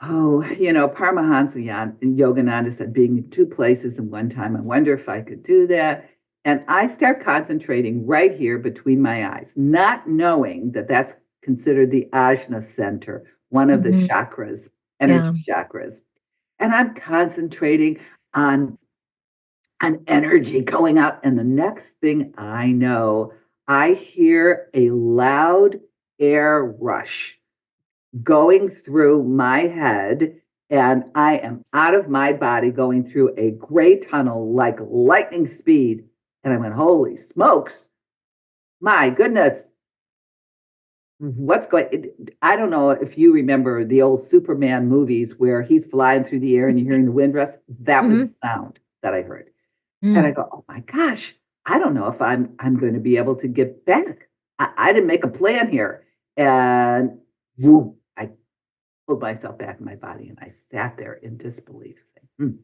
Oh, Paramahansa Yogananda said, being in two places in one time, I wonder if I could do that. And I start concentrating right here between my eyes, not knowing that that's considered the ajna center, one of the Hmm. chakras, Yeah. energy chakras. And I'm concentrating on energy going out. And the next thing I know, I hear a loud air rush going through my head, and I am out of my body going through a gray tunnel like lightning speed. And I went, holy smokes, my goodness, what's going? I don't know if you remember the old Superman movies where he's flying through the air and you're hearing the wind rush. That was the Hmm. sound that I heard. And I Mm. go, oh my gosh, I don't know if I'm going to be able to get back. I didn't make a plan here. And whoop, I pulled myself back in my body and I sat there in disbelief, saying,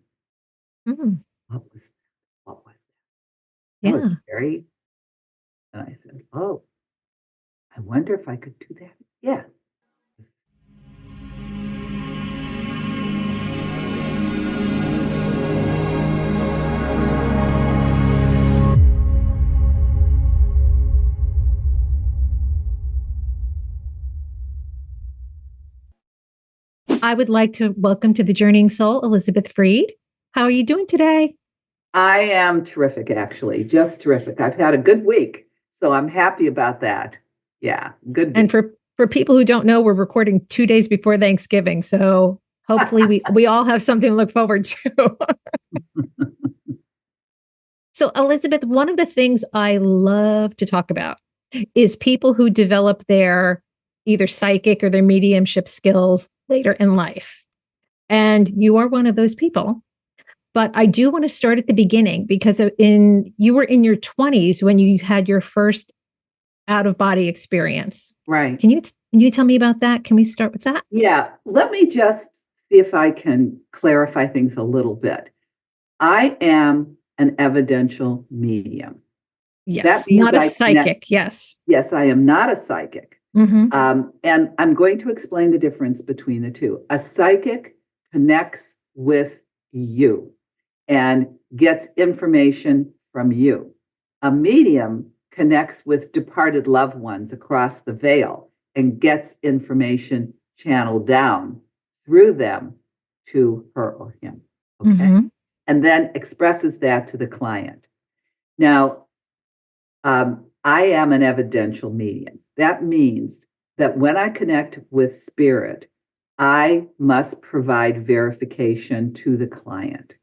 Mm. what was what was that? That was Yeah. scary. And I said, oh, I wonder if I could do that. Yeah. I would like to welcome to the Journeying Soul, Elizabeth Freed. How are you doing today? I am terrific, actually, just terrific. I've had a good week, so I'm happy about that. Yeah, good And week. for people who don't know, we're recording 2 days before Thanksgiving, so hopefully we all have something to look forward to. So, Elizabeth, one of the things I love to talk about is people who develop their either psychic or their mediumship skills later in life. And you are one of those people. But I do want to start at the beginning because in you were in your 20s when you had your first out of body experience. Right. Can you tell me about that? Can we start with that? Yeah, let me just see if I can clarify things a little bit. I am an evidential medium. That Yes, means not a I connect. psychic. Yes. Yes, I am not a psychic. Mm-hmm. And I'm going to explain the difference between the two. A psychic connects with you and gets information from you. A medium connects with departed loved ones across the veil and gets information channeled down through them to her or him. Okay. Mm-hmm. And then expresses that to the client. Now, I am an evidential medium. That means that when I connect with spirit, I must provide verification to the client.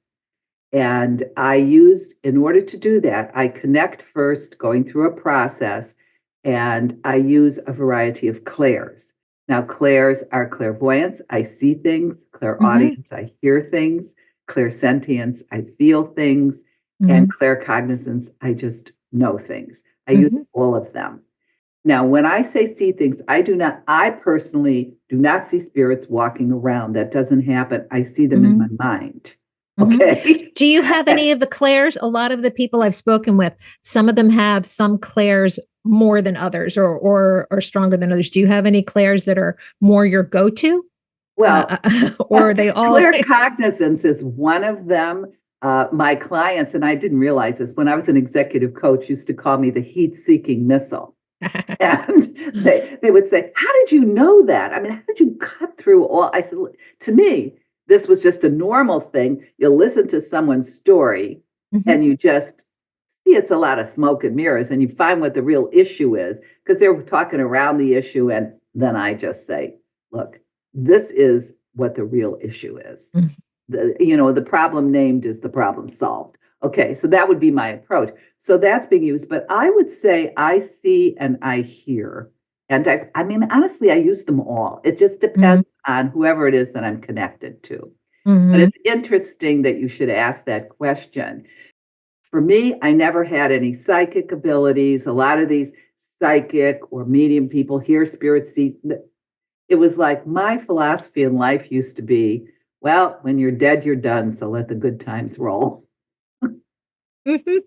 And in order to do that, I connect first, going through a process, and I use a variety of clairs. Now, clairs are clairvoyance, I see things, Mm-hmm. clairaudience, I hear things, clairsentience, I feel things, and Mm-hmm. claircognizance, I just know things. I use Mm-hmm. all of them. Now, when I say see things, I personally do not see spirits walking around. That doesn't happen. I see them in Mm-hmm. my mind. Mm-hmm. Okay. Do you have any of the clairs? A lot of the people I've spoken with, some of them have some clairs more than others, or stronger than others. Do you have any clairs that are more your go-to, Well, or are they all? claircognizance is one of them. My clients, and I didn't realize this, when I was an executive coach, used to call me the heat-seeking missile. And they would say, how did you know that? I mean, how did you cut through all? I said, to me, this was just a normal thing. You listen to someone's story Mhm. and you just see it's a lot of smoke and mirrors and you find what the real issue is because they're talking around the issue. And then I just say, look, this is what the real issue is. The problem named is the problem solved. Okay, so that would be my approach. So that's being used, but I would say I see and I hear. And I mean, honestly, I use them all. It just Mhm. depends on whoever it is that I'm connected to. But Mhm. it's interesting that you should ask that question. For me, I never had any psychic abilities. A lot of these psychic or medium people hear spirits see. It was like my philosophy in life used to be, well, when you're dead, you're done. So let the good times roll. Mhm.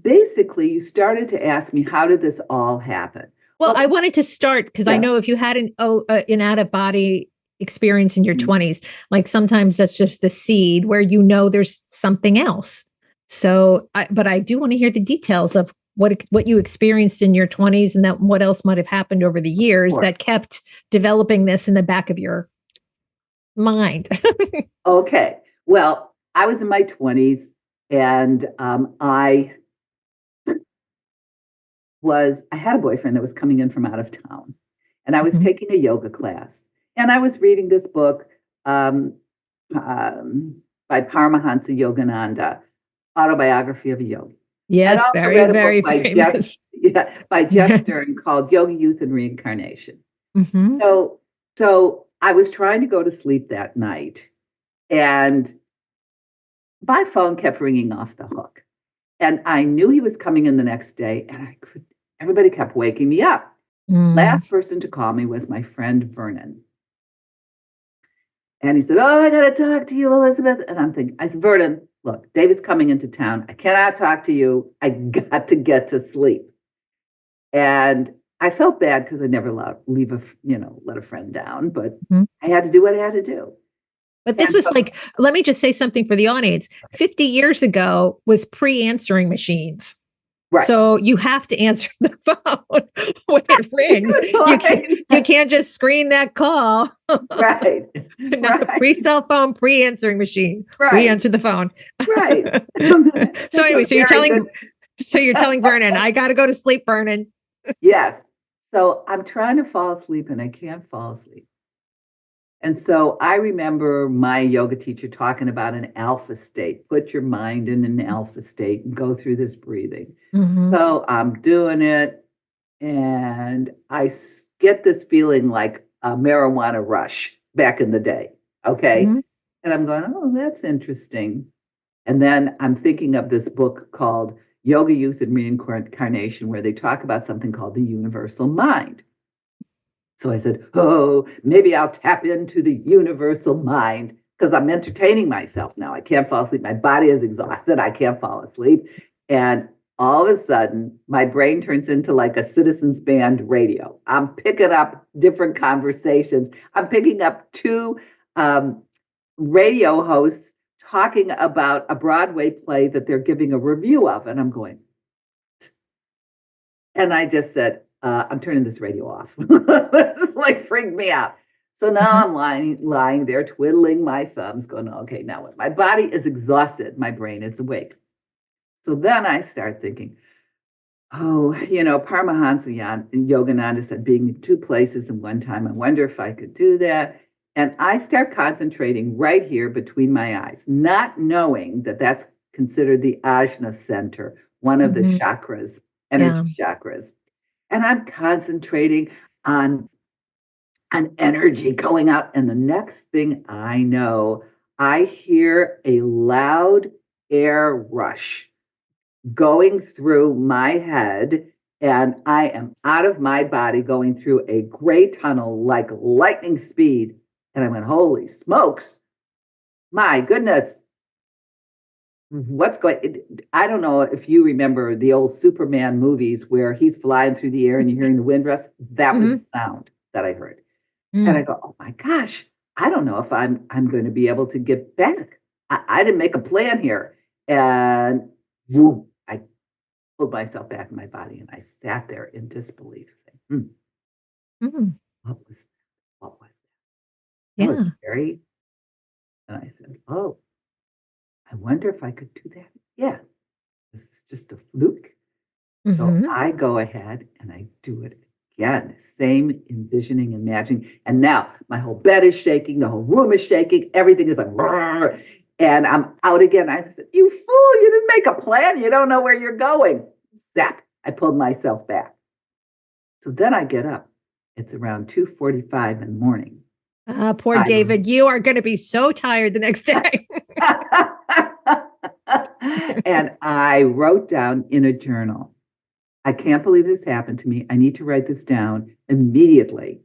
Basically, you started to ask me, how did this all happen? Well, Well, I wanted to start because I yeah, know if you had an out of body experience in your 20s. Like sometimes that's just the seed where there's something else. So, but I do want to hear the details of what you experienced in your 20s and that what else might have happened over the years that kept developing this in the back of your mind. Okay. Well, I was in my 20s and I had a boyfriend that was coming in from out of town, and I was taking a yoga class, and I was reading this book by Paramahansa Yogananda, Autobiography of a Yogi. I'd Yes, also very, read a very book by famous. Jeff Stern called Yoga, Youth, and Reincarnation. Mm-hmm. So I was trying to go to sleep that night, and my phone kept ringing off the hook. And I knew he was coming in the next day, and everybody kept waking me up. Last person to call me was my friend Vernon. And he said, "Oh, I got to talk to you, Elizabeth." And I said, "Vernon, look, David's coming into town. I cannot talk to you. I got to get to sleep." And I felt bad because I never let a friend down, but I had to do what I had to do. But this was let me just say something for the audience. 50 years ago was pre-answering machines. Right. So you have to answer the phone when it rings. You can't just screen that call. Right. Pre-cell phone, pre-answering machine. Right. Pre-answer the phone. Right. So anyway, so you're telling Vernon, I got to go to sleep, Vernon. Yes. So I'm trying to fall asleep and I can't fall asleep. And so I remember my yoga teacher talking about an alpha state. Put your mind in an alpha state and go through this breathing. So I'm doing it, and I get this feeling like a marijuana rush back in the day. Okay. And I'm going, "Oh, that's interesting." And then I'm thinking of this book called Yoga, Youth, and Reincarnation, where they talk about something called the universal mind. So I said, "Oh, maybe I'll tap into the universal mind," because I'm entertaining myself now. I can't fall asleep. My body is exhausted. I can't fall asleep. And all of a sudden, my brain turns into like a citizens band radio. I'm picking up different conversations. I'm picking up two radio hosts talking about a Broadway play that they're giving a review of. And I'm going, and I just said, "I'm turning this radio off." This is like freaked me out. So now I'm lying there, twiddling my thumbs, going, "Okay, now what?" My body is exhausted. My brain is awake. So then I start thinking, "Oh, Paramahansa Yogananda said being in two places in one time. I wonder if I could do that." And I start concentrating right here between my eyes, not knowing that that's considered the Ajna center, one of the chakras, energy chakras. And I'm concentrating on energy going out. And the next thing I know, I hear a loud air rush going through my head. And I am out of my body going through a gray tunnel like lightning speed. And I went, "Holy smokes. My goodness. What's going?" I don't know if you remember the old Superman movies where he's flying through the air and you're hearing the wind rust. That was the sound that I heard. And I go, "Oh my gosh, I don't know if I'm going to be able to get back. I didn't make a plan here." And whoop, I pulled myself back in my body and I sat there in disbelief saying, what was that? What was that? That was scary. And I said, "Oh, I wonder if I could do that." Yeah. This is just a fluke. So I go ahead and I do it again. Same envisioning, imagining. And now my whole bed is shaking, the whole room is shaking, everything is like, "Brrr," and I'm out again. I said, "You fool, you didn't make a plan. You don't know where you're going." Zap. I pulled myself back. So then I get up. It's around 2:45 in the morning. Poor David, you are going to be so tired the next day. And I wrote down in a journal, "I can't believe this happened to me. I need to write this down immediately,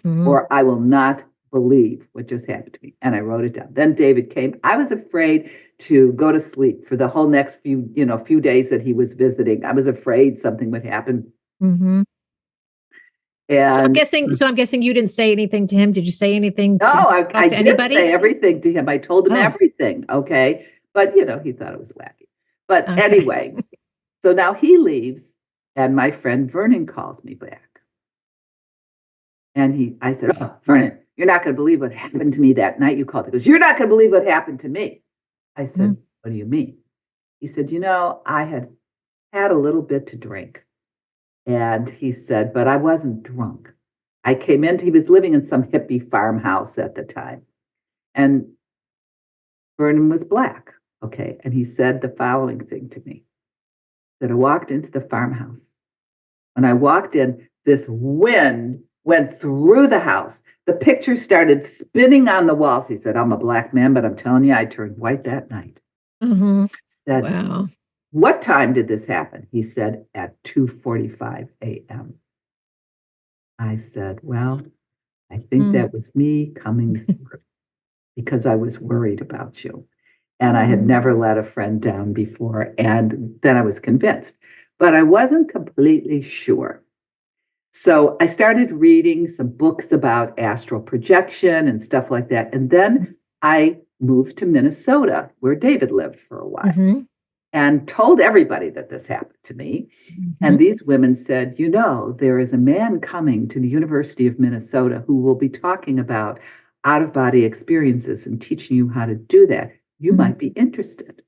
or I will not believe what just happened to me." And I wrote it down. Then David came. I was afraid to go to sleep for the whole next few days that he was visiting. I was afraid something would happen. So I'm And guessing. So I'm guessing you didn't say anything to him. Did you say anything no, to I talk to did say anybody? everything to him. I told him Oh, everything. Okay. But, he thought it was wacky. But okay. anyway, so now he leaves, and my friend Vernon calls me back. And I said, "Oh, Vernon, you're not going to believe what happened to me that night you called." He goes, "You're not going to believe what happened to me." I Mm, said, "What do you mean?" He said, "I had a little bit to drink." And he said, "But I wasn't drunk. I came in, he was living in some hippie farmhouse at the time. And Vernon was black. Okay. And he said the following thing to me, that I walked into the farmhouse. When I walked in, this wind went through the house. The picture started spinning on the walls." He said, "I'm a black man, but I'm telling you, I turned white that night." hmm I said, Wow. "What time did this happen?" He said, "At 2:45 a.m." I said, "Well, I think Mm, that was me coming through because I was worried about you. And I had mm, never let a friend down before. And then I was convinced, but I wasn't completely sure. So I started reading some books about astral projection and stuff like that. And then I moved to Minnesota, where David lived for a while, mm-hmm, and told everybody that this happened to me. And mm-hmm, these women said, there is a man coming to the University of Minnesota who will be talking about out of body experiences and teaching you how to do that. You mm-hmm, might be interested.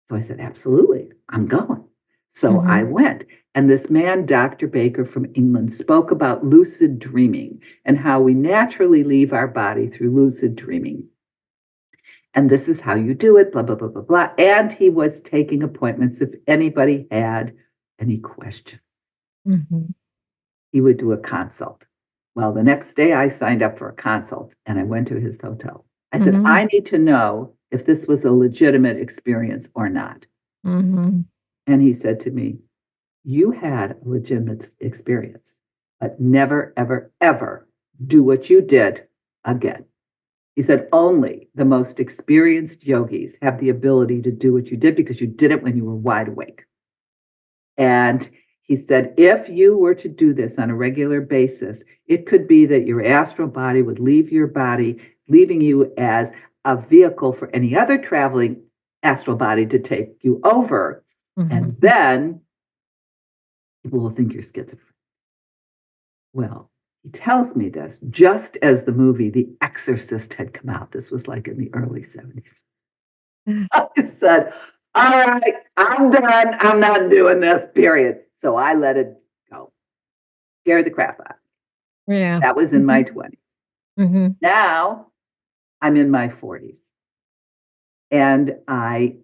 So I said, "Absolutely, I'm going." So mm-hmm, I went. And this man, Dr. Baker from England, spoke about lucid dreaming and how we naturally leave our body through lucid dreaming. And this is how you do it, blah, blah, blah, blah, blah. And he was taking appointments if anybody had any questions. mm-hmm, He would do a consult. Well, the next day I signed up for a consult and I went to his hotel. I said, mm-hmm, "I need to know if this was a legitimate experience or not." mm-hmm, And he said to me, "You had a legitimate experience, but never, ever, ever do what you did again." He said, "Only the most experienced yogis have the ability to do what you did because you did it when you were wide awake." And he said, "If you were to do this on a regular basis, it could be that your astral body would leave your body, leaving you as a vehicle for any other traveling astral body to take you over. And mm-hmm. then people will think you're schizophrenic." Well, he tells me this just as the movie The Exorcist had come out. This was like in the early 70s. I said, "All right, I'm done. I'm not doing this, period." So I let it go. Scared the crap out. Yeah. That was in Mm-hmm, my 20s. mm-hmm, Now I'm in my 40s. And I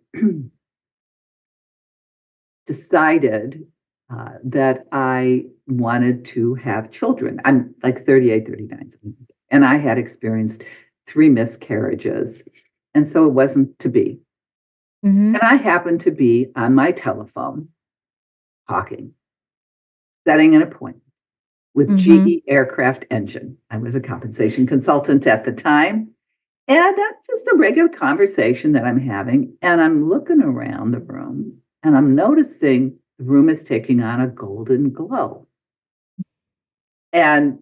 decided that I wanted to have children. I'm like 38, 39. And I had experienced 3 miscarriages. And so it wasn't to be. mm-hmm, And I happened to be on my telephone talking, setting an appointment with mm-hmm, GE Aircraft Engine. I was a compensation consultant at the time. And that's just a regular conversation that I'm having. And I'm looking around the room and I'm noticing the room is taking on a golden glow. And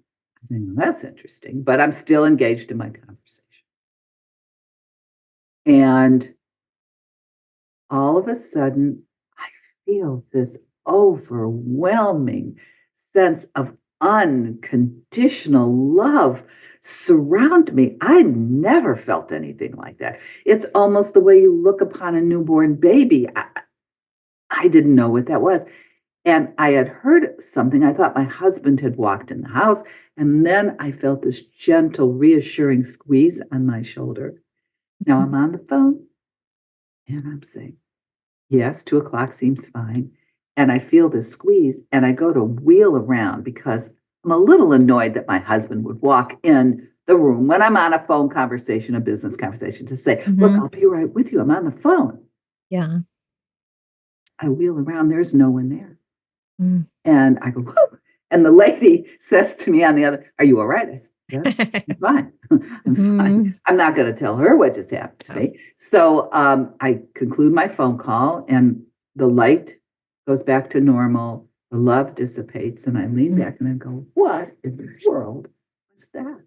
that's interesting, but I'm still engaged in my conversation. And all of a sudden, I feel this overwhelming sense of unconditional love surround me. I never felt anything like that. It's almost the way you look upon a newborn baby. I didn't know what that was. And I had heard something. I thought my husband had walked in the house. And then I felt this gentle, reassuring squeeze on my shoulder. Now I'm on the phone and I'm saying, "Yes, 2 o'clock seems fine." And I feel this squeeze and I go to wheel around because I'm a little annoyed that my husband would walk in the room when I'm on a phone conversation, a business conversation, to say, "Look, mm-hmm. I'll be right with you. I'm on the phone." Yeah. I wheel around, there's no one there. Mm. And I go, "Whoa." And the lady says to me on the other, "Are you all right?" I said, "Yes, I'm fine. I'm fine." Mhm. I'm not going to tell her what just happened to Oh, me. So I conclude my phone call and the light goes back to normal. the love dissipates, and I lean back and I go, what in the world was that?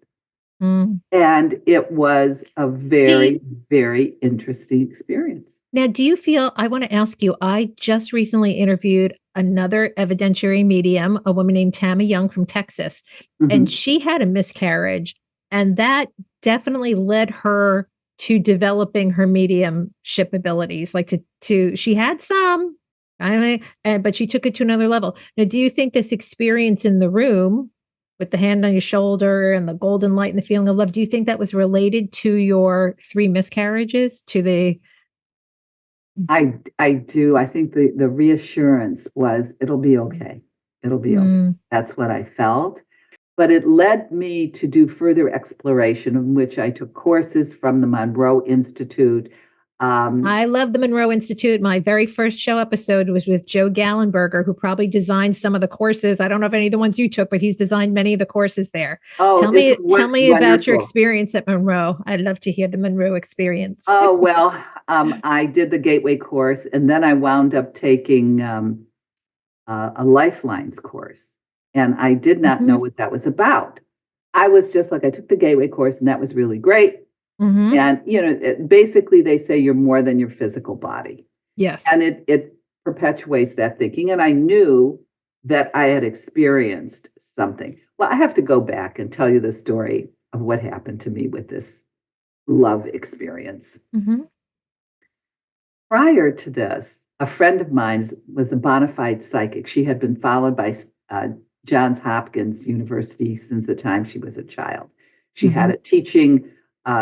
Mm. And it was a very, very interesting experience. Now, do you feel, I want to ask you, I just recently interviewed another evidentiary medium, a woman named Tammy Young from Texas, and she had a miscarriage, and that definitely led her to developing her mediumship abilities. Like she had some, but she took it to another level. Now, do you think this experience in the room with the hand on your shoulder and the golden light and the feeling of love, do you think that was related to your 3 miscarriages, to the I do. I think the reassurance was it'll be okay. It'll be okay. That's what I felt. But it led me to do further exploration, in which I took courses from the Monroe Institute. I love the Monroe Institute. My very first show episode was with Joe Gallenberger, who probably designed some of the courses. I don't know if any of the ones you took, but he's designed many of the courses there. Oh, tell me about your experience at Monroe. I'd love to hear the Monroe experience. Oh, well, I did the Gateway course, and then I wound up taking a Lifelines course, and I did not know what that was about. I was just like, I took the Gateway course, and that was really great. And, basically they say you're more than your physical body. Yes. And it perpetuates that thinking. And I knew that I had experienced something. Well, I have to go back and tell you the story of what happened to me with this love experience. Prior to this, a friend of mine was a bona fide psychic. She had been followed by Johns Hopkins University since the time she was a child. She had a teaching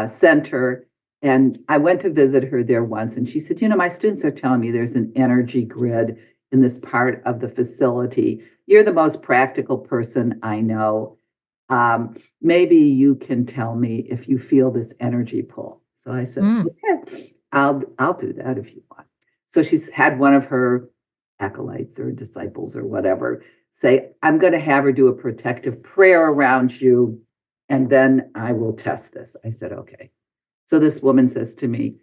center, and I went to visit her there once, and she said, my students are telling me there's an energy grid in this part of the facility. You're the most practical person I know. Maybe you can tell me if you feel this energy pull. So I said, okay, I'll do that if you want. So she's had one of her acolytes or disciples or whatever say, I'm going to have her do a protective prayer around you, and then I will test this. I said, okay. So this woman says to me,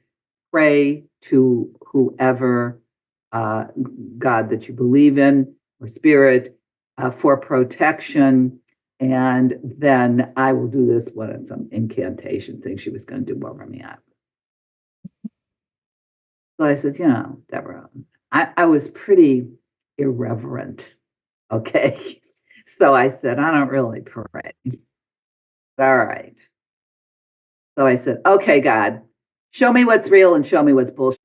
pray to whoever God that you believe in or spirit for protection. And then I will do this, some incantation thing she was going to do over me. So I said, Deborah, I was pretty irreverent. Okay. So I said, I don't really pray. All right. So I said, okay, God, show me what's real and show me what's bullshit.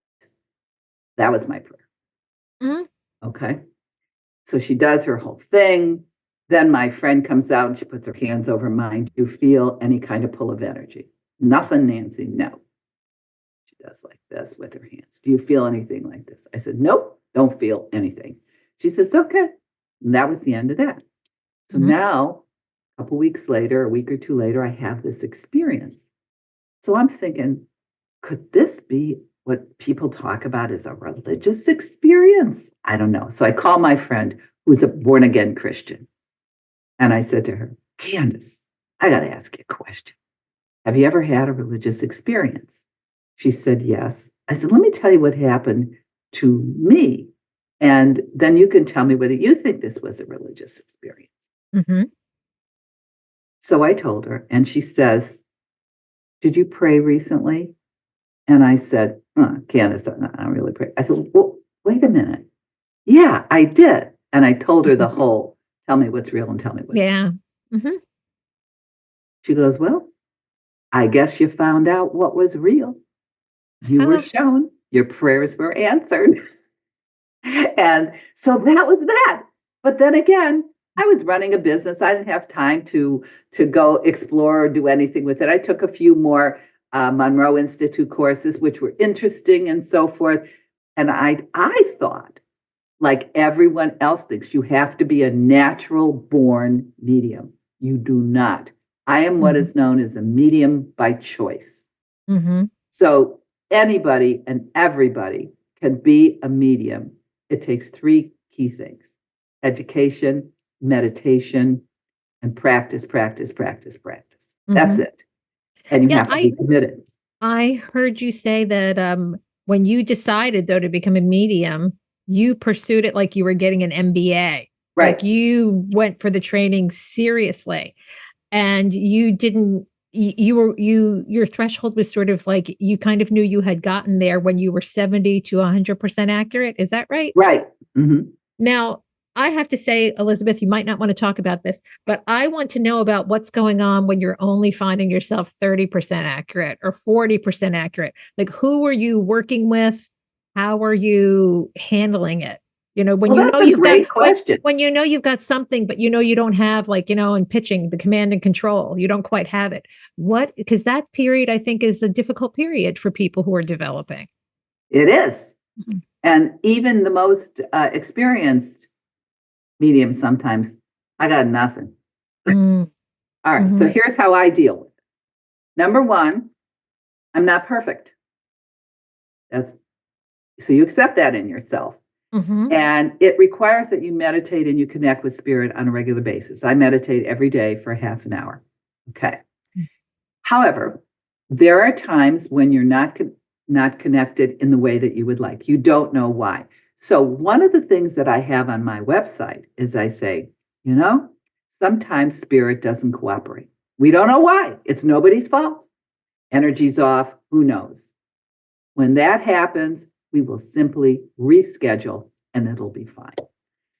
That was my prayer. Okay. So she does her whole thing. Then my friend comes out and she puts her hands over mine. Do you feel any kind of pull of energy? Nothing, Nancy. No. She does like this with her hands. Do you feel anything like this? I said, nope, don't feel anything. She says, okay. And that was the end of that. So now, a couple weeks later, a week or two later, I have this experience. So I'm thinking, could this be what people talk about as a religious experience? I don't know. So I call my friend who's a born-again Christian. And I said to her, Candace, I got to ask you a question. Have you ever had a religious experience? She said, yes. I said, let me tell you what happened to me. And then you can tell me whether you think this was a religious experience. So I told her, and she says, did you pray recently? And I said, Candace, I don't really pray. I said, well, wait a minute. Yeah, I did. And I told her the whole, tell me what's real and tell me what's real. She goes, well, I guess you found out what was real. You were shown, your prayers were answered. And so that was that. But then again, I was running a business. I didn't have time to go explore or do anything with it. I took a few more Monroe Institute courses, which were interesting and so forth. And I thought, like everyone else thinks, you have to be a natural born medium. You do not. I am what is known as a medium by choice. So anybody and everybody can be a medium. It takes 3 key things: education, meditation, and practice. That's it. And you have to be committed. I heard you say that when you decided, though, to become a medium, you pursued it like you were getting an MBA. Like Right. you went for the training seriously, and you didn't your threshold was sort of like you kind of knew you had gotten there when you were 70 to 100% accurate. Is that right? Right. Hmm. Now, I have to say, Elizabeth, you might not want to talk about this, but I want to know about what's going on when you're only finding yourself 30% accurate or 40% accurate. Like, who are you working with? How are you handling it? When Well, you know that's a you've got great question. when you know you've got something, but you don't have, like, in pitching, the command and control, you don't quite have it. What, because that period I think is a difficult period for people who are developing. It is. And even the most experienced medium sometimes, I got nothing. Mm, All right. So mhm, here's how I deal with it. Number one, I'm not perfect. That's so you accept that in yourself. mhm, And it requires that you meditate and you connect with spirit on a regular basis. I meditate every day for half an hour. Okay. However, there are times when you're not connected in the way that you would like. You don't know why. So one of the things that I have on my website is I say, you know, sometimes spirit doesn't cooperate. We don't know why. It's nobody's fault. Energy's off. Who knows? When that happens, we will simply reschedule and it'll be fine.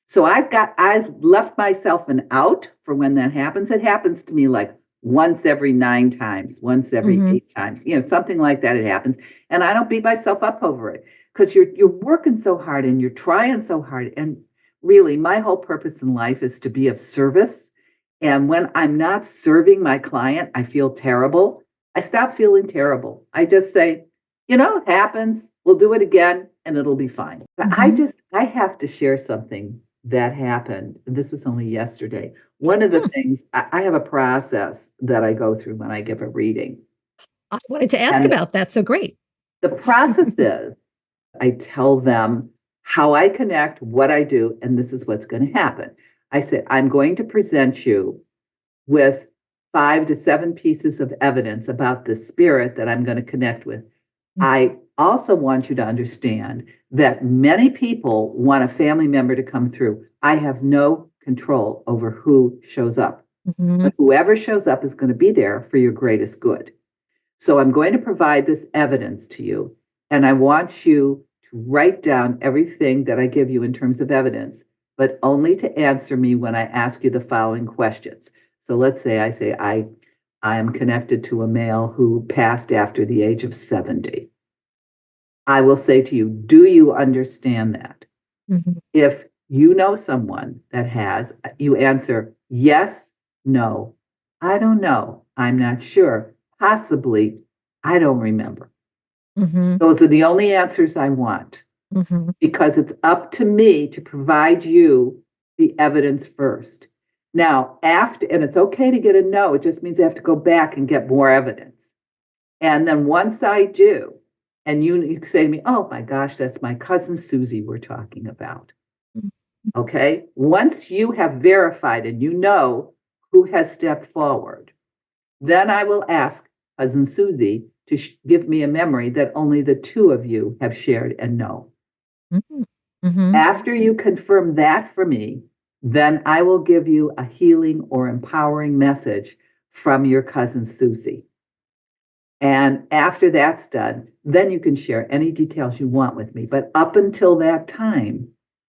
So I've left myself an out for when that happens. It happens to me like once every 9 times, once every mhm, 8 times, something like that. It happens. And I don't beat myself up over it because you're working so hard and you're trying so hard. And really, my whole purpose in life is to be of service. And when I'm not serving my client, I feel terrible. I stop feeling terrible. I just say, it happens. We'll do it again and it'll be fine. But mhm. I have to share something that happened. And this was only yesterday. One of the Hmm. things I have a process that I go through when I give a reading. I wanted to ask And about that. So great. the process is I tell them how I connect, what I do, and this is what's going to happen. I said, I'm going to present you with 5 to 7 pieces of evidence about the spirit that I'm going to connect with. I also want you to understand that many people want a family member to come through. I have no control over who shows up, Mhm, but whoever shows up is going to be there for your greatest good. So I'm going to provide this evidence to you, and I want you to write down everything that I give you in terms of evidence, but only to answer me when I ask you the following questions. So let's say I am connected to a male who passed after the age of 70. I will say to you, do you understand that? mhm, If you know someone that has, you answer yes, no, I don't know, I'm not sure, possibly, I don't remember. mhm, Those are the only answers I want mhm, because it's up to me to provide you the evidence first. Now, after, and it's okay to get a no, it just means I have to go back and get more evidence. And then once I do, and you say to me, oh my gosh, that's my cousin Susie we're talking about. mhm, Okay. Once you have verified and you know who has stepped forward, then I will ask cousin Susie to give me a memory that only the two of you have shared and know. mhm, mhm, After you confirm that for me, then I will give you a healing or empowering message from your cousin Susie. And after that's done, then you can share any details you want with me. But up until that time,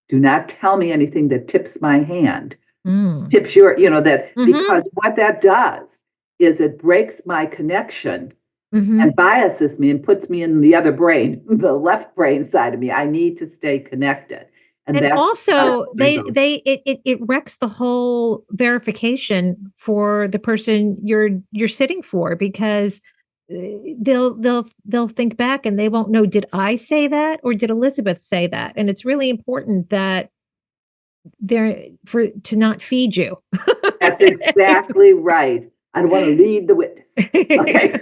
do not tell me anything that tips my hand, mm, tips your, that mhm, because what that does is it breaks my connection mhm. and biases me and puts me in the other brain, the left brain side of me. I need to stay connected. And And that's the process also, I they go. they it wrecks the whole verification for the person you're sitting for, because they'll think back and they won't know, did I say that or did Elizabeth say that? And it's really important that they're for to not feed you. That's exactly right. I don't want to lead the witness. Okay.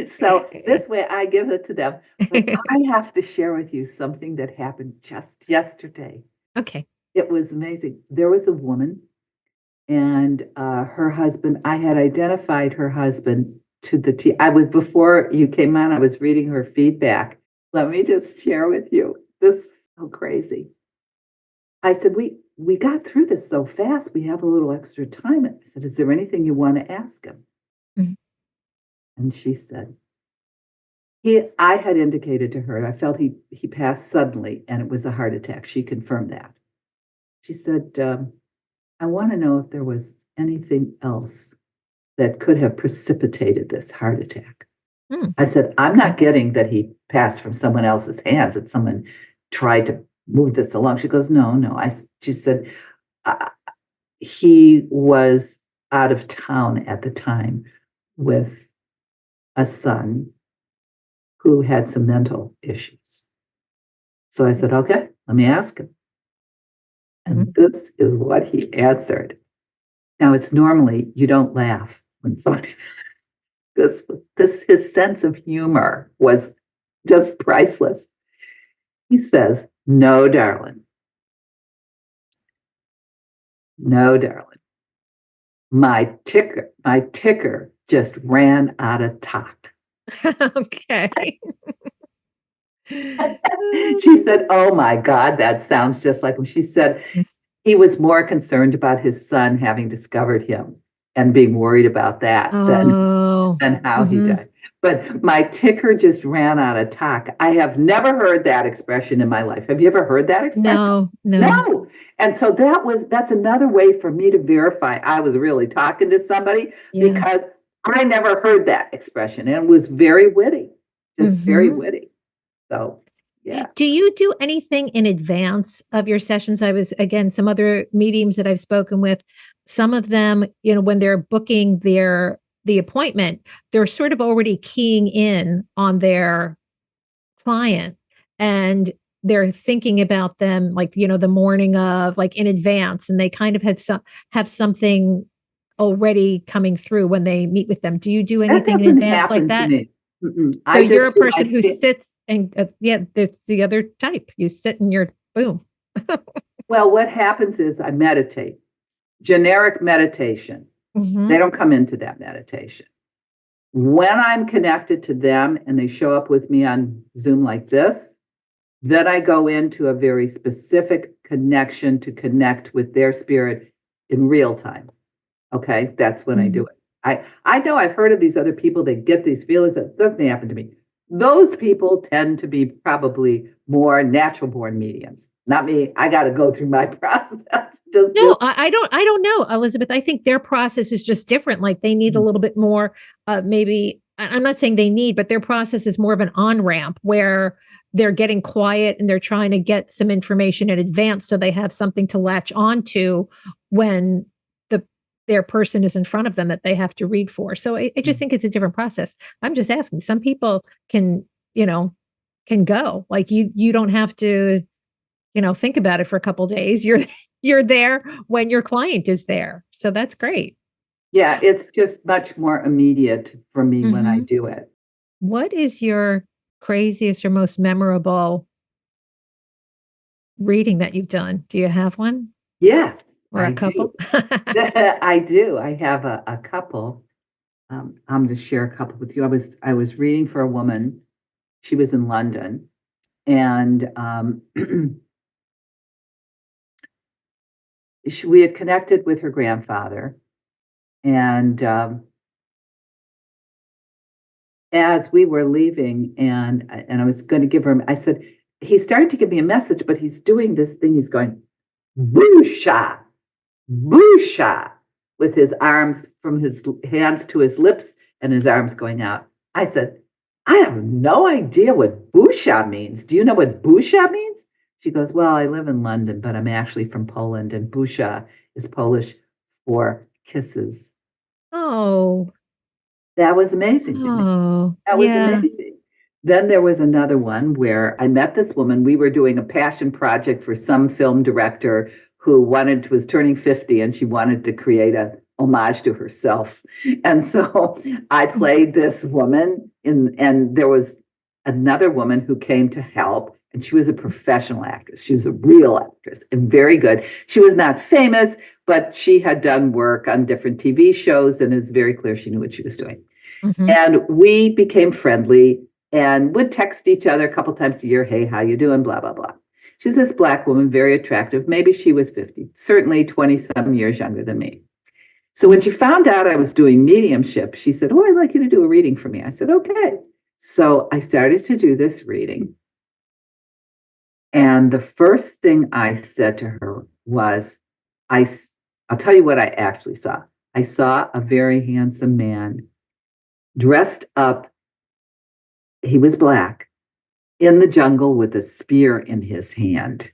So this way I give it to them. But I have to share with you something that happened just yesterday. Okay. It was amazing. There was a woman and her husband, I had identified her husband to the T. I was, before you came on, I was reading her feedback. Let me just share with you. This was so crazy. I said, we got through this so fast. We have a little extra time. I said, is there anything you want to ask him? Mhm. And she said, I had indicated to her, I felt he passed suddenly and it was a heart attack. She confirmed that. She said, I want to know if there was anything else that could have precipitated this heart attack. Hmm. I said, I'm not getting that he passed from someone else's hands, that someone tried to move this along. She goes, no, no. She said, he was out of town at the time with a son who had some mental issues. So I said, okay, let me ask him. And this is what he answered. Now, it's normally you don't laugh when somebody, his sense of humor was just priceless. He says, no, darling. No, darling. My ticker just ran out of talk. Okay. She said, oh my God, that sounds just like him. She said he was more concerned about his son having discovered him and being worried about that than how he died. But my ticker just ran out of talk. I have never heard that expression in my life. Have you ever heard that expression? No. And so that's another way for me to verify I was really talking to somebody because I never heard that expression. And it was very witty, just very witty. So, yeah. Do you do anything in advance of your sessions? Some other mediums that I've spoken with, some of them, when they're booking the appointment, they're sort of already keying in on their client and they're thinking about them like, the morning of, like in advance, and they kind of have something already coming through when they meet with them. Do you do anything in advance like that? So you're a person who sits and that's the other type. You sit and you're boom. Well, what happens is I meditate, generic meditation. They don't come into that meditation. When I'm connected to them and they show up with me on Zoom like this, then I go into a very specific connection to connect with their spirit in real time. Okay, that's when I do it. I know I've heard of these other people that get these feelings. That doesn't happen to me. Those people tend to be probably more natural born mediums. Not me. I got to go through my process. I don't know, Elizabeth. I think their process is just different. Like they need a little bit more, maybe, I'm not saying they need, but their process is more of an on-ramp where they're getting quiet and they're trying to get some information in advance so they have something to latch onto when their person is in front of them that they have to read for. So I just think it's a different process. I'm just asking. Some people can go. Like you don't have to, think about it for a couple of days. You're there when your client is there. So that's great. Yeah, it's just much more immediate for me when I do it. What is your craziest or most memorable reading that you've done? Do you have one? Yes. Or a couple? I do. I have a couple. I'm going to share a couple with you. I was reading for a woman. She was in London, and we had connected with her grandfather. And as we were leaving, and I was going to give her, I said, he started to give me a message, but he's doing this thing. He's going, "Busha. Busha," with his arms from his hands to his lips and his arms going out. I said, I have no idea what Busha means. Do you know what Busha means? She goes, well, I live in London, but I'm actually from Poland, and Busha is Polish for kisses. Oh. That was amazing to me. That was amazing. Then there was another one where I met this woman. We were doing a passion project for some film director who was turning 50, and she wanted to create a homage to herself. And so I played this woman and there was another woman who came to help, and she was a professional actress. She was a real actress and very good. She was not famous, but she had done work on different TV shows, and it's very clear she knew what she was doing. And we became friendly and would text each other a couple times a year. Hey, how you doing? Blah, blah, blah. She's this Black woman, very attractive. Maybe she was 50, certainly 20-some years younger than me. So when she found out I was doing mediumship, she said, "Oh, I'd like you to do a reading for me." I said, "Okay." So I started to do this reading. And the first thing I said to her was, I'll tell you what I actually saw. I saw a very handsome man dressed up. He was Black in the jungle with a spear in his hand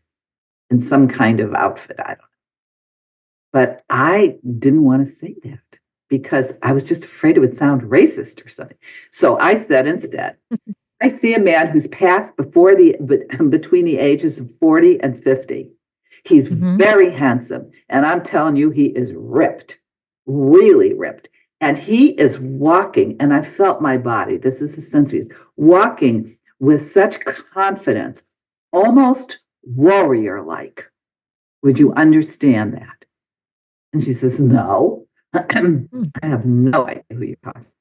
in some kind of outfit. I don't know. But I didn't want to say that because I was just afraid it would sound racist or something. So I said instead, I see a man who's passed between the ages of 40 and 50. He's very handsome. And I'm telling you, he is ripped, really ripped. And he is walking, and I felt my body, this is the sense he's walking with such confidence, almost warrior-like. Would you understand that? And she says, "No, I have no idea who you're talking about."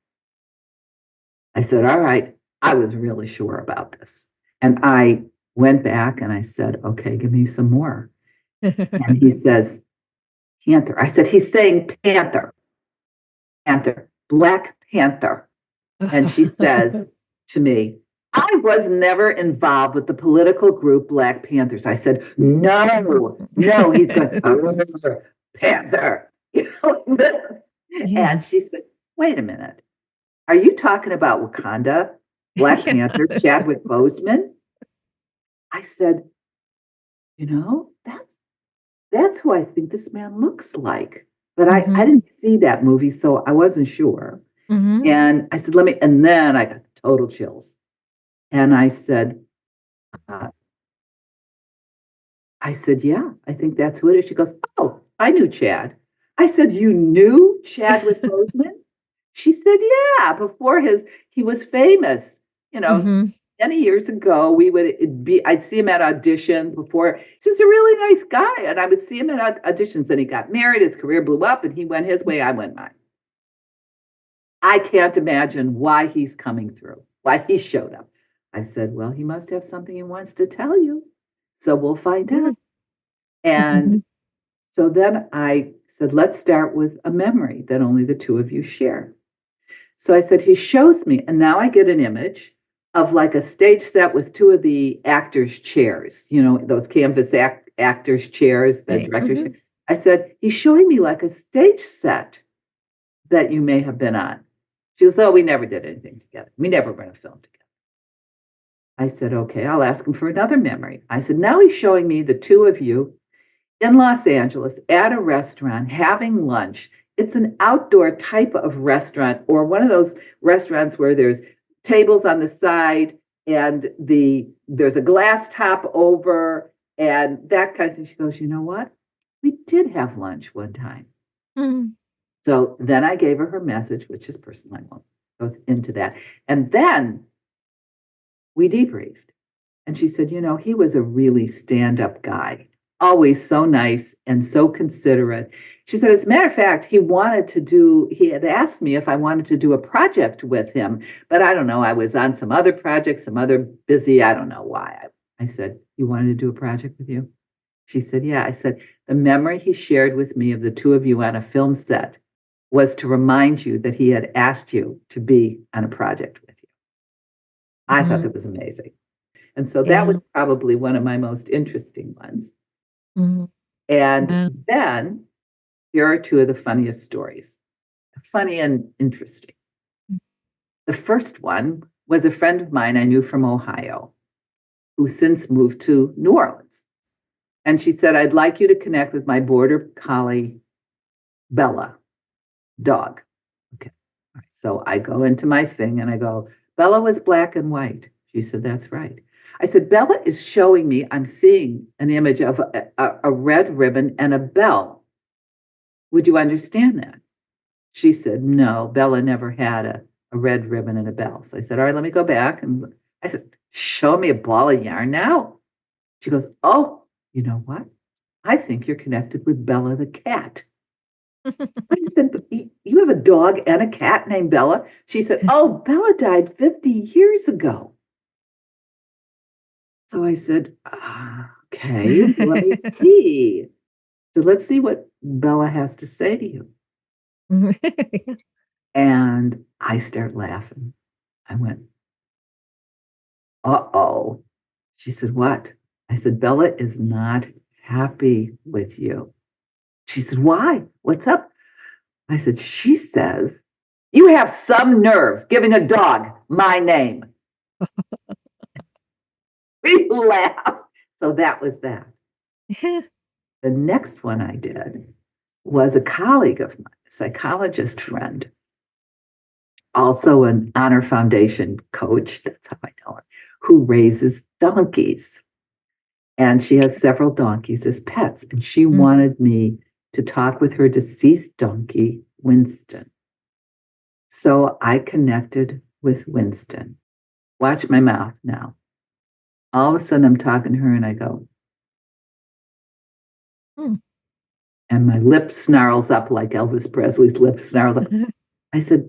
I said, "All right." I was really sure about this. And I went back and I said, "Okay, give me some more." And he says, "Panther." I said, "He's saying panther, panther, Black Panther." And she says to me, "I was never involved with the political group Black Panthers." I said, "No, no." He's going, "Oh, Panther." And she said, "Wait a minute. Are you talking about Wakanda? Black Panther, Chadwick Boseman?" I said, that's who I think this man looks like. But I didn't see that movie, so I wasn't sure. And I said, and then I got total chills. And uh, I said, "Yeah, I think that's who it is." She goes, "Oh, I knew Chad." I said, "You knew Chadwick Boseman?" She said, "Yeah, he was famous, many years ago. I'd see him at auditions before. He's just a really nice guy. And I would see him at auditions. Then he got married, his career blew up, and he went his way, I went mine. I can't imagine why he's coming through, why he showed up." I said, "Well, he must have something he wants to tell you. So we'll find out." And so then I said, "Let's start with a memory that only the two of you share." So I said, he shows me, and now I get an image of like a stage set with two of the actors' chairs, those canvas actors' chairs, the director's chair. I said, "He's showing me like a stage set that you may have been on." She goes, "Oh, we never did anything together. We never ran a film together." I said, "Okay, I'll ask him for another memory." I said, "Now he's showing me the two of you in Los Angeles at a restaurant having lunch. It's an outdoor type of restaurant, or one of those restaurants where there's tables on the side and there's a glass top over and that kind of thing." She goes, "You know what? We did have lunch one time." So then I gave her message, which is personal. I won't go into that. And then we debriefed. And she said, "He was a really stand-up guy, always so nice and so considerate." She said, "As a matter of fact, he had asked me if I wanted to do a project with him, but I don't know. I was on some other project, some other busy, I don't know why." I said, "You wanted to do a project with you?" She said, "Yeah." I said, "The memory he shared with me of the two of you on a film set was to remind you that he had asked you to be on a project with you." I thought that was amazing. And so that was probably one of my most interesting ones. And then here are two of the funniest stories, funny and interesting. The first one was a friend of mine I knew from Ohio, who since moved to New Orleans. And she said, "I'd like you to connect with my border collie, Bella, dog." Okay. All right. So I go into my thing and I go, "Bella was black and white." She said, "That's right." I said, "Bella is showing me, I'm seeing an image of a red ribbon and a bell. Would you understand that?" She said, "No, Bella never had a red ribbon and a bell." So I said, "All right, let me go back." And I said, "Show me a ball of yarn now." She goes, "Oh, you know what? I think you're connected with Bella the cat." I said, "But you have a dog and a cat named Bella?" She said, "Oh, Bella died 50 years ago." So I said, Okay, let me see. So let's see what Bella has to say to you. And I start laughing. I went, uh-oh. She said, what? I said, Bella is not happy with you. She said, why? What's up? I said, she says, you have some nerve giving a dog my name. We laughed. So that was that. The next one I did was a colleague of mine, a psychologist friend, also an Honor Foundation coach, that's how I know her, who raises donkeys. And she has several donkeys as pets. And she wanted me to talk with her deceased donkey, Winston. So I connected with Winston. Watch my mouth now. All of a sudden, I'm talking to her and I go, and my lip snarls up like Elvis Presley's lip snarls up. I said,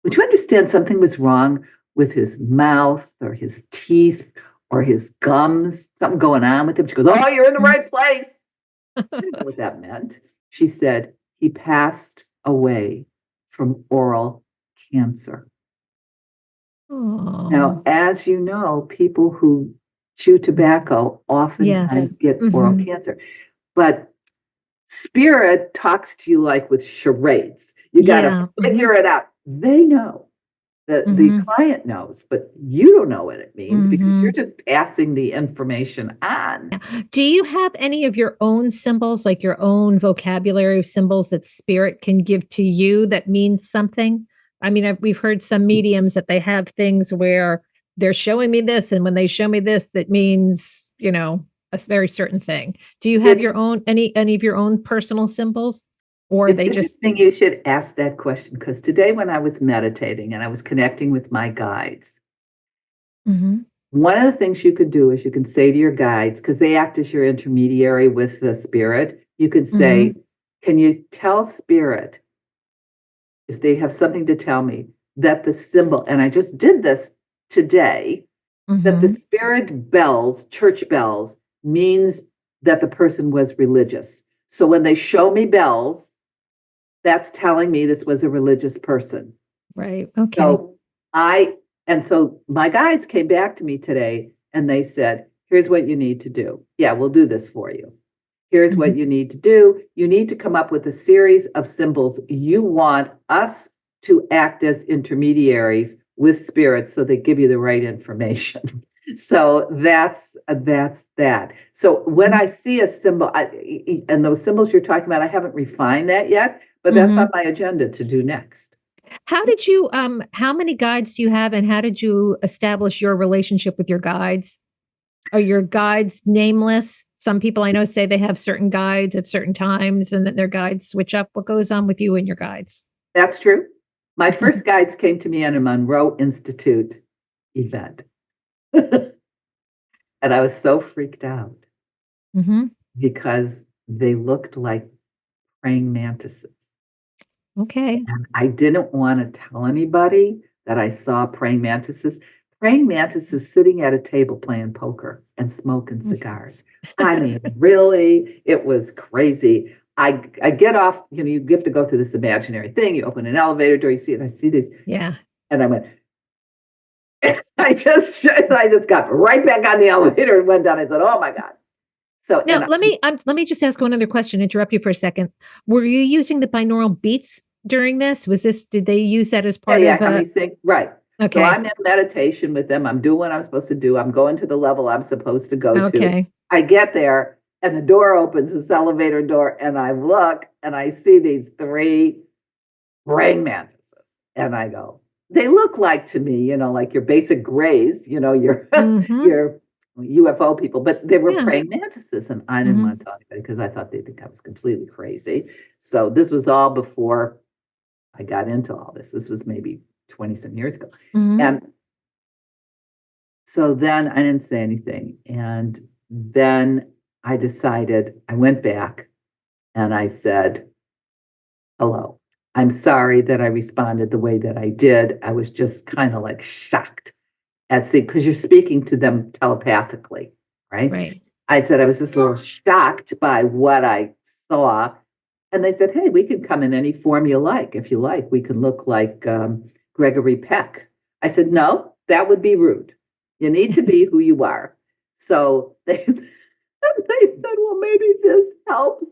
would you understand something was wrong with his mouth or his teeth or his gums? Something going on with him? She goes, oh, you're in the right place. I didn't know what that meant. She said, he passed away from oral cancer. Aww. Now, as you know, people who chew tobacco oftentimes get oral cancer. But spirit talks to you like with charades. You got to figure it out. They know. The client knows, but you don't know what it means because you're just passing the information on. Do you have any of your own symbols, like your own vocabulary of symbols that spirit can give to you that means something? I mean, we've heard some mediums that they have things where they're showing me this, and when they show me this, that means, a very certain thing. Do you have your own, any of your own personal symbols? Or it's they just interesting you should ask that question, because today when I was meditating and I was connecting with my guides, one of the things you could do is you can say to your guides, because they act as your intermediary with the spirit, you could say, can you tell spirit, if they have something to tell me, that the symbol, and I just did this today, that the spirit bells, church bells, means that the person was religious. So when they show me bells, that's telling me this was a religious person. Right. Okay. So my guides came back to me today and they said, here's what you need to do. Yeah, we'll do this for you. Here's what you need to do. You need to come up with a series of symbols you want us to act as intermediaries with spirits so they give you the right information. So that's that. So when I see a symbol, and those symbols you're talking about, I haven't refined that yet, but that's on my agenda to do next. How did you, how many guides do you have, and how did you establish your relationship with your guides? Are your guides nameless? Some people I know say they have certain guides at certain times and that their guides switch up. What goes on with you and your guides? That's true. My first guides came to me at a Monroe Institute event. And I was so freaked out because they looked like praying mantises. Okay. And I didn't want to tell anybody that I saw praying mantises. Praying mantises sitting at a table playing poker and smoking cigars. I mean, really, it was crazy. I get off, you have to go through this imaginary thing. You open an elevator door, you see it, I see these. Yeah. And I went, I just got right back on the elevator and went down. I said, oh my God. So now let me just ask one other question, interrupt you for a second. Were you using the binaural beats during this? Did they use that as part of right. Okay. So I'm in meditation with them. I'm doing what I'm supposed to do. I'm going to the level I'm supposed to go to. I get there and the door opens, this elevator door, and I look and I see these 3 praying mantises. And I go, they look like to me, like your basic grays, your your UFO people, but they were praying mantises, and I didn't want to tell anybody because I thought they'd think I was completely crazy. So this was all before I got into all this. This was maybe 20 some years ago. And so then I didn't say anything. And then I decided, I went back and I said, hello, I'm sorry that I responded the way that I did. I was just kind of like shocked because you're speaking to them telepathically, right? I said I was just a little shocked by what I saw. And they said, hey, we can come in any form you like. If you like, we can look like Gregory Peck. I said, no, that would be rude. You need to be who you are. So they said, well, maybe this helps.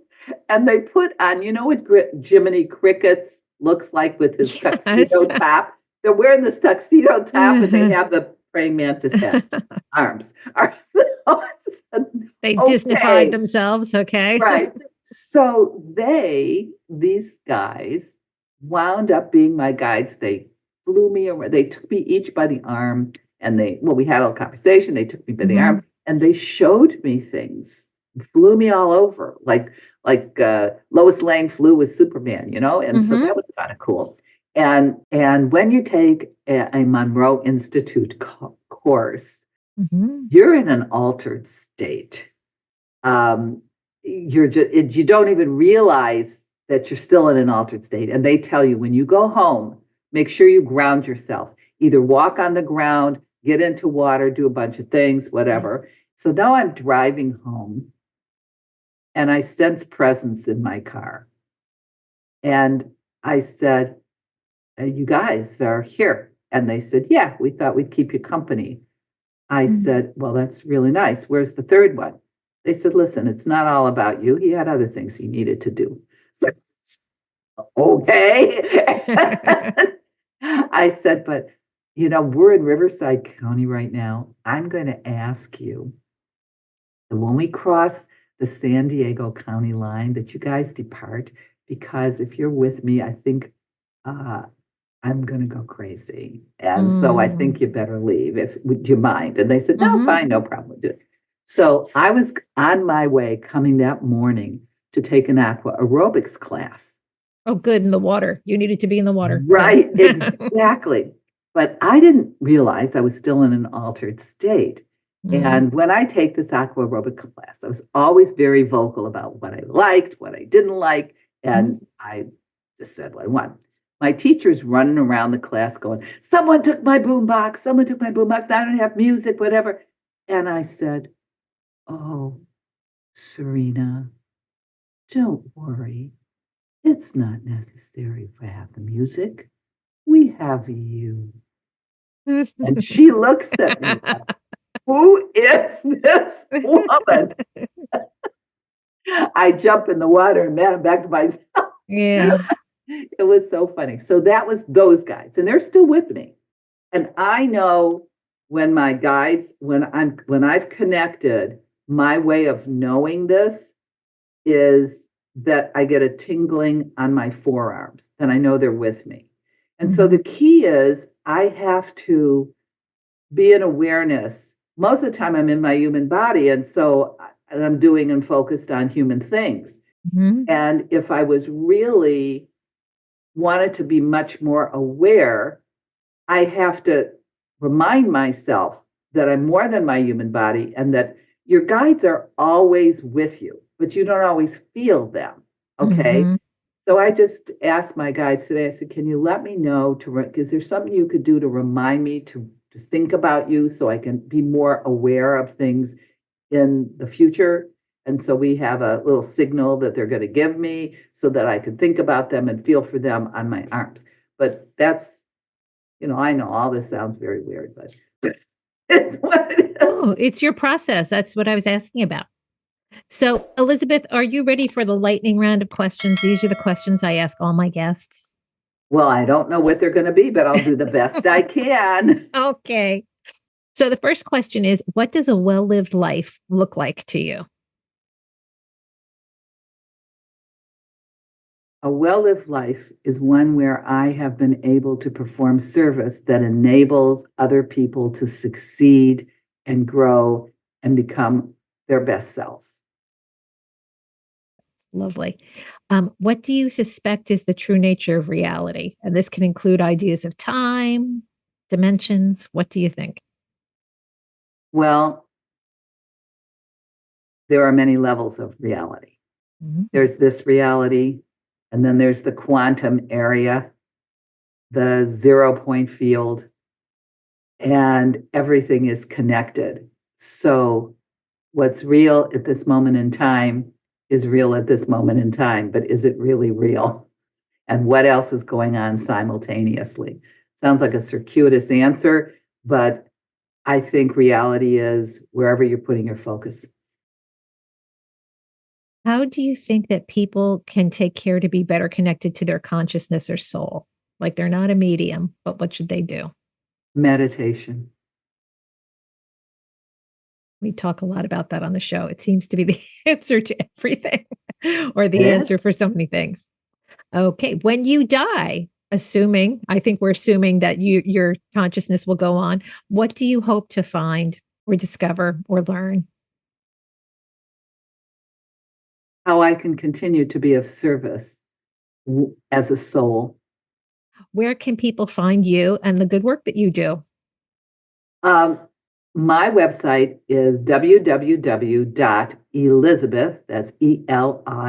And they put on, you know what Jiminy Crickets looks like with his tuxedo top? They're wearing this tuxedo top and they have the praying mantis head arms. They Okay. Disneyfied themselves. Okay. Right. So these guys wound up being my guides. They flew me around. They took me each by the arm and we had a conversation. They took me by the arm and they showed me things, flew me all over like Lois Lane flew with Superman, you know? And so that was kind of cool. And when you take a Monroe Institute course, you're in an altered state. You don't even realize that you're still in an altered state. And they tell you when you go home, make sure you ground yourself. Either walk on the ground, get into water, do a bunch of things, whatever. So now I'm driving home and I sense presence in my car. And I said, you guys are here. And they said, yeah, we thought we'd keep you company. I said, well, that's really nice. Where's the third one? They said, listen, it's not all about you. He had other things he needed to do. So, okay. I said, but, we're in Riverside County right now. I'm going to ask you that when we cross the San Diego County line that you guys depart, because if you're with me, I think I'm going to go crazy. And so I think you better leave. Would you mind? And they said, no, fine, no problem. Do it. So I was on my way coming that morning to take an aqua aerobics class. Oh, good. In the water. You needed to be in the water. Right, exactly. But I didn't realize I was still in an altered state. And when I take this aqua aerobic class, I was always very vocal about what I liked, what I didn't like. And I just said what I want. My teacher's running around the class going, someone took my boombox, someone took my boombox, I don't have music, whatever. And I said, oh, Serena, don't worry. It's not necessary to have the music. We have you. And she looks at me like, who is this woman? I jump in the water and I'm back to myself. Yeah. It was so funny. So that was those guides, and they're still with me. And I know when my guides, when I've connected, my way of knowing this is that I get a tingling on my forearms, and I know they're with me. And so the key is I have to be in awareness. Most of the time I'm in my human body, and so I'm doing and focused on human things. And if I was really wanted to be much more aware, I have to remind myself that I'm more than my human body and that your guides are always with you, but you don't always feel them. Okay. So I just asked my guides today, I said, can you let me know is there something you could do to remind me to think about you so I can be more aware of things in the future? And so we have a little signal that they're going to give me so that I can think about them and feel for them on my arms. But that's, I know all this sounds very weird, but it's what it is. Oh, it's your process. That's what I was asking about. So, Elizabeth, are you ready for the lightning round of questions? These are the questions I ask all my guests. Well, I don't know what they're going to be, but I'll do the best I can. Okay. So the first question is, what does a well-lived life look like to you? A well-lived life is one where I have been able to perform service that enables other people to succeed and grow and become their best selves. Lovely. What do you suspect is the true nature of reality? And this can include ideas of time, dimensions. What do you think? Well, there are many levels of reality. There's this reality, and then there's the quantum area, the 0 point field, and everything is connected. So what's real at this moment in time is real at this moment in time, but is it really real? And what else is going on simultaneously? Sounds like a circuitous answer, but I think reality is wherever you're putting your focus. How do you think that people can take care to be better connected to their consciousness or soul? Like they're not a medium, but what should they do? Meditation. We talk a lot about that on the show. It seems to be the answer to everything or It the is. answer for so many things. Okay. When you die, I think we're assuming that your consciousness will go on. What do you hope to find or discover or learn? How I can continue to be of service as a soul. Where can people find you and the good work that you do? Um, my website is www.elizabeth, that's Elizabeth,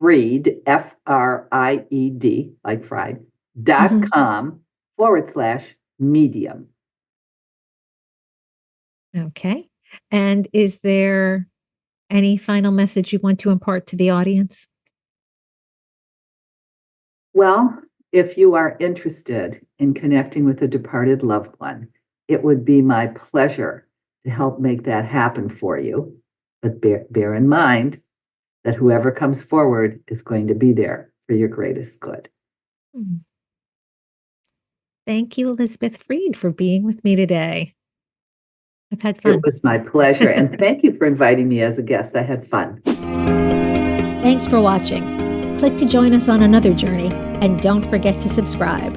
Fried, Fried, like fried, Mhm. .com/medium. Okay. And is there any final message you want to impart to the audience? Well, if you are interested in connecting with a departed loved one, it would be my pleasure to help make that happen for you. But bear in mind that whoever comes forward is going to be there for your greatest good. Mm. Thank you, Elizabeth Fried, for being with me today. I've had It fun. was my pleasure. And thank you for inviting me as a guest. I had fun. Thanks for watching. Click to join us on another journey, and don't forget to subscribe.